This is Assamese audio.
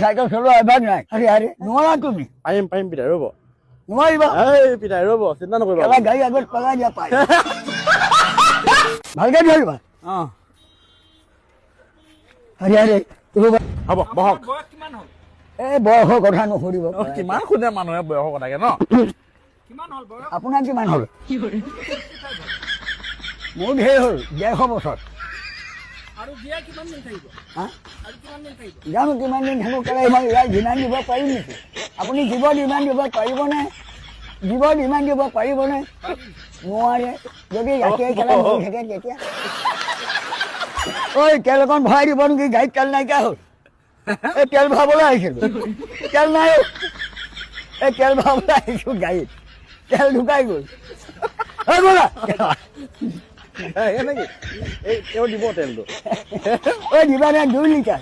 চাইকেল চলোৱা এবাৰ নাই আৰে আৰে নোৱাৰা তুমি পাৰিম পিতাই ৰ'ব নোৱাৰিবা এই পিতাই ৰ'ব চিন্তা নকৰিবা এবাৰ গাড়ী আগত পেলাই দিয়া পাই ভালকে ধৰিবা অঁ আৰে আৰে হ'ব বহক এই বয়সৰ কথা নুসুধিব কিমান সোধে মানুহে বয়সৰ কথাকে ন আপোনাৰ কিমান হ'ল মোৰ ঢেৰ হ'ল 150 বছৰ জানো কিমান দিন থাকো কেলে মই ইয়াৰ যিমান দিব পাৰিম নেকি আপুনি জীৱ যিমান দিব পাৰিবনে জীৱ যিমান দিব পাৰিবনে নোৱাৰে যদি ৰাতিয়ে খেলা বহি থাকে তেতিয়া ঐ তেল অকণ ভৰাই দিব নেকি গাড়ীত তেল নাইকিয়া হ'ল এই তেল ভৰাবলৈ আহিছিলোঁ তেল নাই এই তেল ভৰাবলৈ আহিছোঁ গাড়ীত তেল ঢুকাই গ'ল এই ব'লা এনেকে এই তেওঁ দিব তেলটো ঐ দিবা নে 2 লিটাৰ